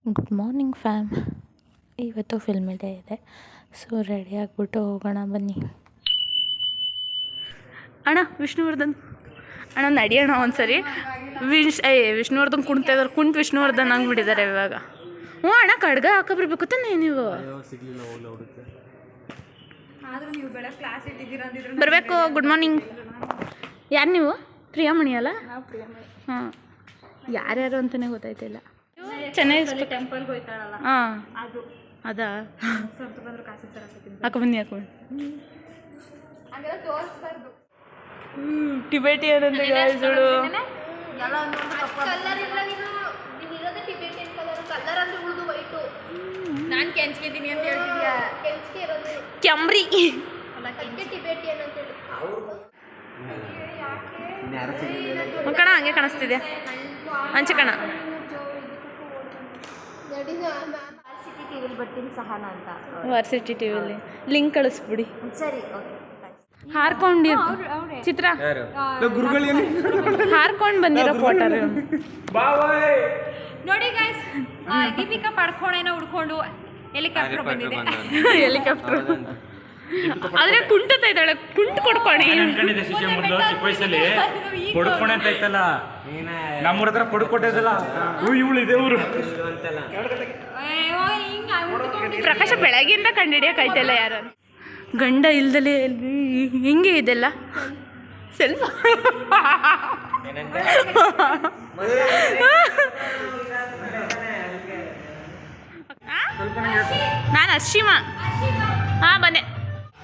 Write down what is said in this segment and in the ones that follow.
Good morning fam. ಇವತ್ತು film day ಇದೆ, so ready ಆಗಿಬಿಟ್ಟು ಹೋಗೋಣ ಬನ್ನಿ. ಅಣ್ಣ ವಿಷ್ಣುವರ್ಧನ್ ಅಣ್ಣ ನಡಿಯೋಣ ಒಂದ್ಸರಿ. ವಿಷ್ಣುವರ್ಧನ್ ಕುಂತ ವಿಷ್ಣುವರ್ಧನ್ ಆಗಿಬಿಟ್ಟಿದ್ದಾರೆ ಇವಾಗ. ಹ್ಞೂ ಅಣ್ಣ ಕಡ್ಗ ಹಾಕೊಬರ್ಬೇಕು ತಾನೆ ನೀವು. ಬರಬೇಕು. Good morning. ಯಾರು ನೀವು? ಪ್ರಿಯಾಮಣಿ ಅಲ್ಲ? ಹಾಂ, ಯಾರ್ಯಾರು ಅಂತಲೇ ಗೊತ್ತಾಯ್ತಿಲ್ಲ. ಚೆನ್ನಾಗಿ ಟೆಂಪಲ್ಗೆ ಹೋಯ್ತಾಳಲ್ಲ, ಹಾಂ ಅದು ಅದಾ? ಸ್ವಲ್ಪ ಬಂದ್ರು ಕಾಸು ಹಾಕೊಂಬನ್ನಿ ಹಾಕೊಂಡು. ಹಂಗೆಲ್ಲ ತೋರಿಸ್ಬಾರ್ದು. ಟಿಬೇಟಿಯನ್ ಅಂತ ಗಾಯ್ಸಳು. ಕಲರ್ ಇಲ್ಲ, ನೀನು ಇರೋದೇ ಟಿಬೇಟಿಯನ್ ಕಲರ್. ಕಲರ್ ಅಂದ್ರೆ ಉಳಿದು ವೈಟು. ನಾನು ಕೆಂಚ್ಕಿದ್ದೀನಿ ಅಂತ ಹೇಳ್ತಿದ್ಯಾ? ಕೆಂಚ್ಕೆ ಇರೋದು ಕೆಂಬ್ರಿ ಅಲ್ಲ, ಕೆಂಚೆ ಟಿಬೇಟಿಯನ್ ಅಂತ ಹೇಳಿ. ಕಣ ಹಂಗೆ ಕಾಣಿಸ್ತಿದೆ ಅಂಚೆ ಕಣ. ಸಿಟಿ ಟಿವಿಲಿ ಬರ್ತೀನಿ ಸಹನಾ ಅಂತ. ವಾರ್ಸಿಟಿ ಟಿವಿಲಿ ಲಿಂಕ್ ಕಳಿಸ್ಬಿಡಿ. ಸರಿ, ಓಕೆ. ಹಾರ್ಕೊಂಡಿರ್ ಚಿತ್ರ ಹಾರ್ಕೊಂಡು ಬಂದಿರೋ ಫೋಟೋ ನೋಡಿ ಗೈಸ್, ದೀಪಿಕಾ ಪಡ್ಕೋಣೇನೋ ಹುಡ್ಕೊಂಡು ಹೆಲಿಕಾಪ್ಟರ್ ಬಂದಿದೆ. ಹೆಲಿಕಾಪ್ಟರ್ ಆದ್ರೆ ಕುಂಟತಾ ಇದ್ದಾಳೆ. ಕುಂಟು ಕೊಡ್ಕೊಣಿ. ಶಿಷ್ಯ ಮೊದಲು ಚಿಕ್ಕ ವಯಸ್ಸಲ್ಲಿ ಕೊಡ್ಕೊಣೆ ಅಂತ ಐತಲ್ಲ, ನಮ್ಮೂರ ಹತ್ರ ಕೊಡ್ಕೊಟ್ಟಿದ್ದಲ್ಲ, ಇವಳು ಇದೆ ಊರು. ಪ್ರಕಾಶ ಬೆಳಗ್ಗೆಯಿಂದ ಕಂಡಿಡಿಯಕ್ಕಾಯ್ತಲ್ಲ ಯಾರು. ಗಂಡ ಇಲ್ದಲೇ ಹೆಂಗೆ ಇದೆಲ್ಲ ಸೆಲ್ಫ್. ನಾನು ಅಶ್ವಿಮಾ. ಹಾಂ ಬಂದೆ.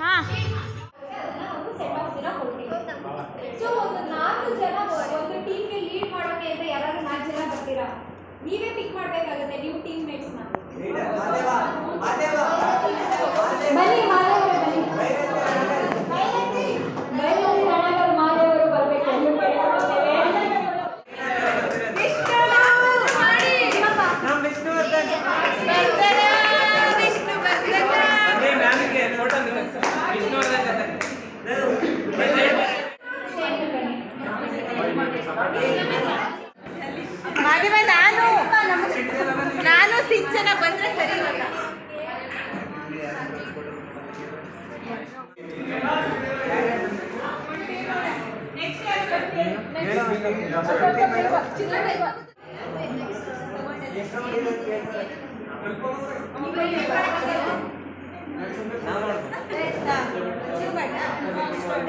ಹಾಂ ಸೊ ಒಂದು 4 ಜನ ಒಂದು ಟೀಮ್ಗೆ ಲೀಡ್ ಮಾಡೋಕೆ ಅಂತ ಯಾರಾದ್ರೂ 4 ಜನ ಬರ್ತೀರಾ? ನೀವೇ ಪಿಕ್ ಮಾಡಬೇಕಾಗುತ್ತೆ ನೀವು ಟೀಮ್ ಮೇಟ್ಸ್ನ. ಬನ್ನಿ ಮಾದೇವರು, ಮಾದೇವರು ಬರಬೇಕು. ನಾನು ಸಿಂಚನ ಬಂದ್ರೆ ಸರಿ.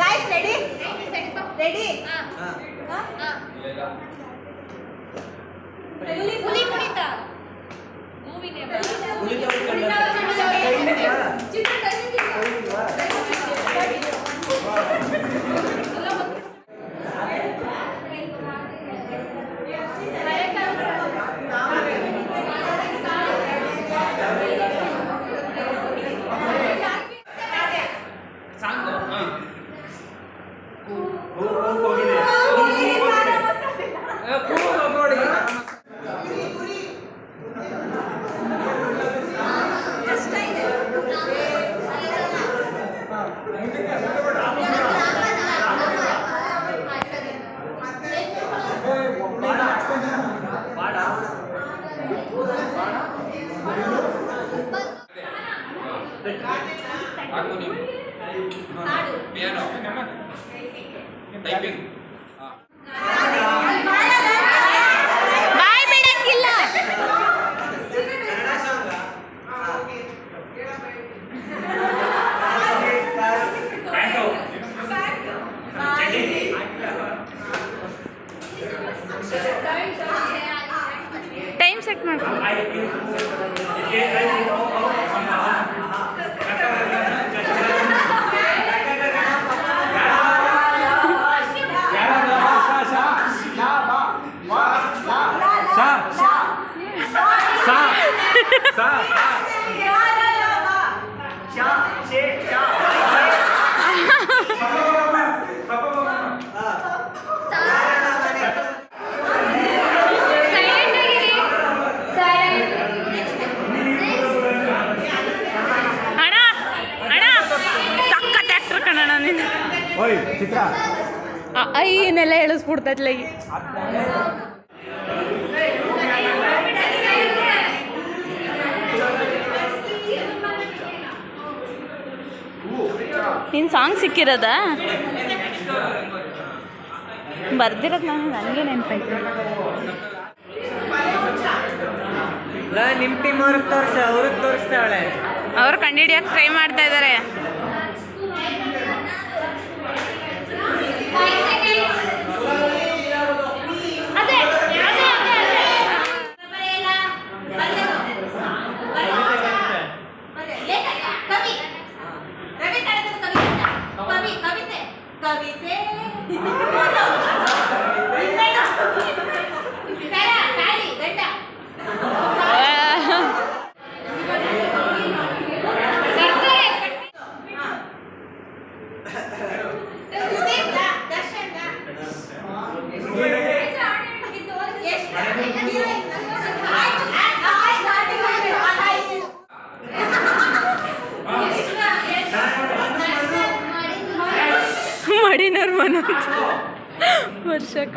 Guys, ready? Ready? ಹುಲಿ ಕುಣಿತ ಮೂವಿ ನೇಮ್. ಬಾಯ್ ಬಿಡಕ್ಕಿಲ್ಲ. ಟೈಮ್ ಸೆಟ್ ಮಾಡ್ಕೊ. ಐನೆಲ್ಲ ಹೇಳಿಸ್ಬಿಡ್ತೈತ್ಲ. ನಿನ್ನ ಸಾಂಗ್ ಸಿಕ್ಕಿರೋದಾ ಬರ್ದಿರೋದು ನನಗೆ ನೆನಪಾಯ್ತು. ನಿಮ್ಮ ಟೀಮ್ ಅವ್ರಿಗೆ ಅವ್ರಿಗೆ ತೋರಿಸ್ತಾವಳೆ. ಅವರು ಕಂಡುಹಿಡಿಯೋಕೆ ಟ್ರೈ ಮಾಡ್ತಾ ಇದ್ದಾರೆ. ಮಡಿನವ್ರ ಮನೋಜ್ ವರ್ಷಕ್ಕ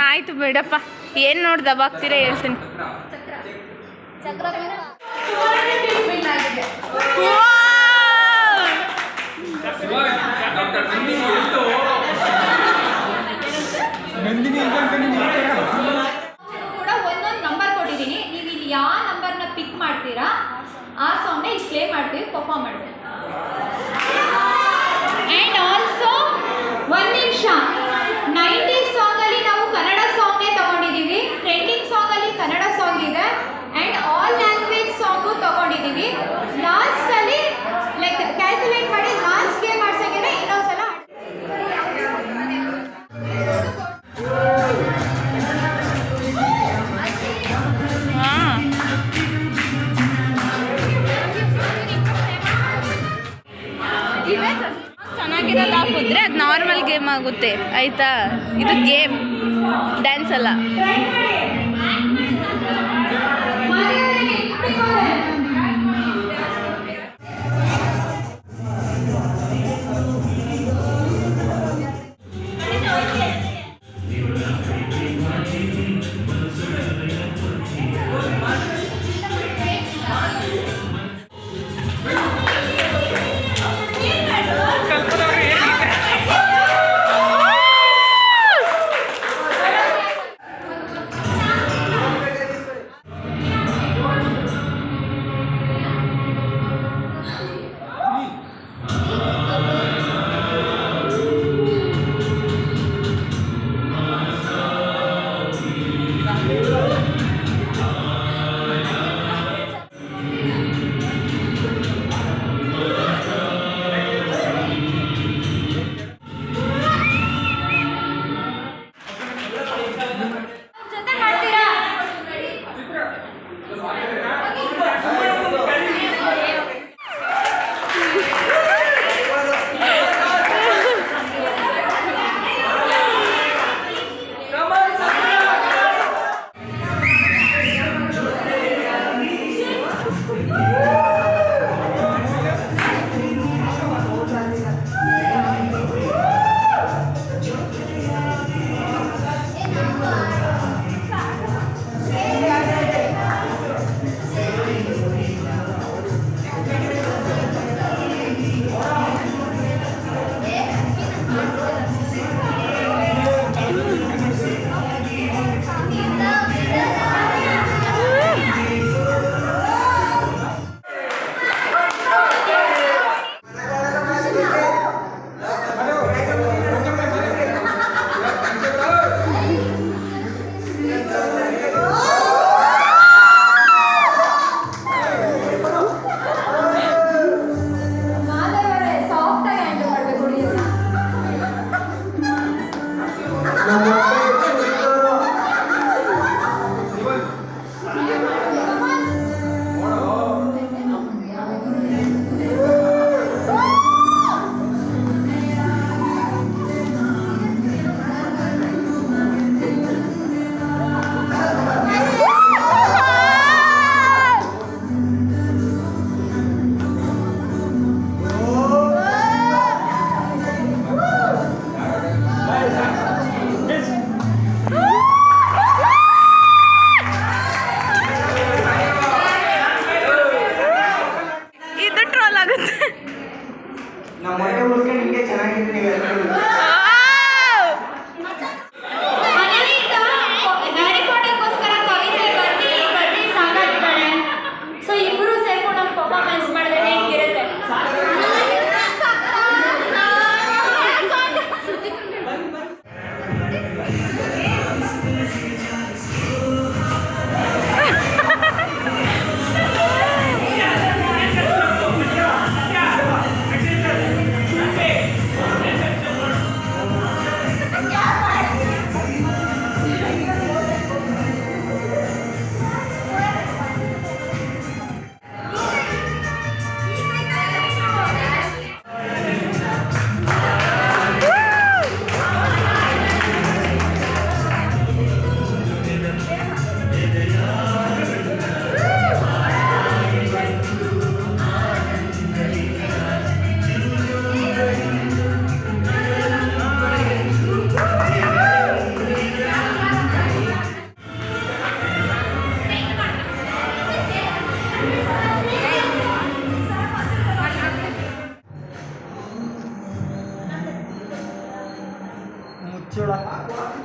ಆಯ್ತು ಬಿಡಪ್ಪ, ಏನು ನೋಡಿ ದಬಾಕ್ತೀರಾ ಹೇಳ್ತೀನಿ. ಕೂಡ ಒಂದೊಂದು ನಂಬರ್ ಕೊಟ್ಟಿದ್ದೀನಿ. ನೀವು ಇಲ್ಲಿ ಯಾವ ನಂಬರ್ನ ಪಿಕ್ ಮಾಡ್ತೀರಾ ಆ ಸಾಂಗ್ನ ಇಲ್ಲಿ ಪ್ಲೇ ಮಾಡ್ತೀವಿ, ಪರ್ಫಾರ್ಮ್ ಮಾಡ್ತೀವಿ. ಆ್ಯಂಡ್ ಆಲ್ಸೋ ಒಂದು ನಿಮಿಷ, 90s ಸಾಂಗಲ್ಲಿ ನಾವು ಕನ್ನಡ ಸಾಂಗ್ನೇ ತಗೊಂಡಿದ್ದೀವಿ. ಟ್ರೆಂಡಿಂಗ್ ಸಾಂಗಲ್ಲಿ ಕನ್ನಡ ಸಾಂಗ್ ಇದೆ ಆ್ಯಂಡ್ ಆಲ್ ಲ್ಯಾಂಗ್ವೇಜ್ ಸಾಂಗು ತಗೊಂಡಿದ್ದೀವಿ. ಲಾಸ್ಟಲ್ಲಿ ಲೈಕ್ ಕ್ಯಾಲ್ಕುಲೇಟ್ ಮಾಡಿ ಲಾಸ್ಟ್ ಗೇಮ್ ಮಾಡ್ಸೋಕ್ಕೆ ಇನ್ನೊಂದ್ಸಲ ಚೆನ್ನಾಗಿರೋದು ಹಾಕಿದ್ರೆ ಅದು ನಾರ್ಮಲ್ ಗೇಮ್ ಆಗುತ್ತೆ ಆಯಿತಾ. ಇದು ಗೇಮ್, ಡ್ಯಾನ್ಸ್ ಅಲ್ಲ.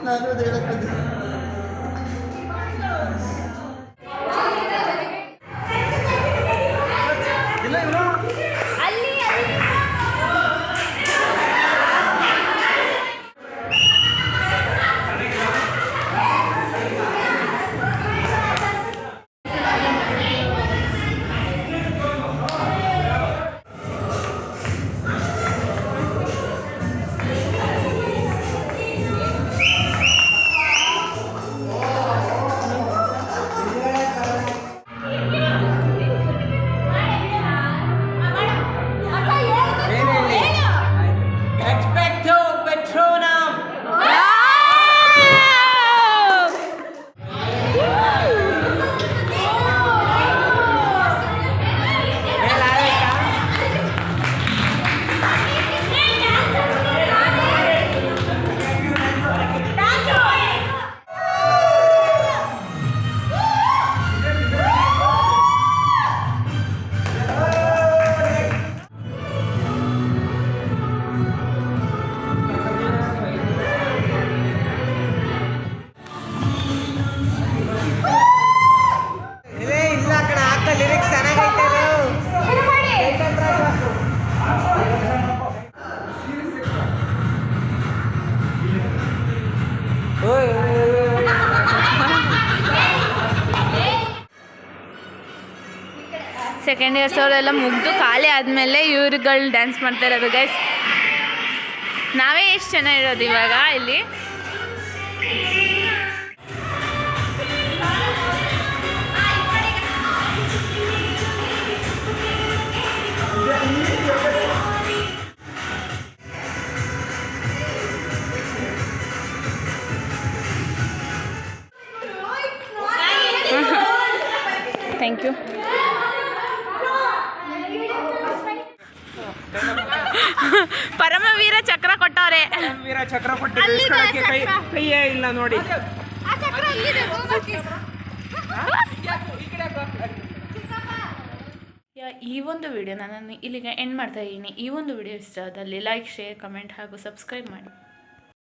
ನಾನು ಅದು ಹೇಳಕ್ ಬಂದೆ. ಎಕ್ಸ್ಪೆಕ್ಟೋ ಪೆಟ್ರೋನಮ್. ಇಲ್ಲ ಕಣ ಹಾಕ ಲಿರಿಕ್ಸ್ ಚೆನ್ನಾಗೈತೆ ಸೆಕೆಂಡ್ ಇಯರ್ಸ್ ಅವರೆಲ್ಲ ಮುಗ್ದು ಖಾಲಿ ಆದಮೇಲೆ ಇವ್ರುಗಳು ಡ್ಯಾನ್ಸ್ ಮಾಡ್ತಾ ಇರೋದು ಗೈಸ್. ನಾವೇ ಎಷ್ಟು ಚೆನ್ನಾಗಿರೋದು ಇವಾಗ ಇಲ್ಲಿ. Thank you. ಪರಮವೀರ ಚಕ್ರ ಕೊಟ್ಟವ್ರೆ. ವೀರ ಚಕ್ರ ಕೊಟ್ಟು ಬೆಳೆಸ್ಕೊಳ್ಳೋಕ್ಕೆ ಕೈಯೇ ಇಲ್ಲ ನೋಡಿ. ಈ ಒಂದು ವಿಡಿಯೋ ನಾನು ಇಲ್ಲಿಗೆ ಎಂಡ್ ಮಾಡ್ತಾ ಇದ್ದೀನಿ. ಈ ಒಂದು ವಿಡಿಯೋ ಇಷ್ಟ ಆದಲ್ಲಿ ಲೈಕ್, ಶೇರ್, ಕಮೆಂಟ್ ಹಾಗೂ ಸಬ್ಸ್ಕ್ರೈಬ್ ಮಾಡಿ.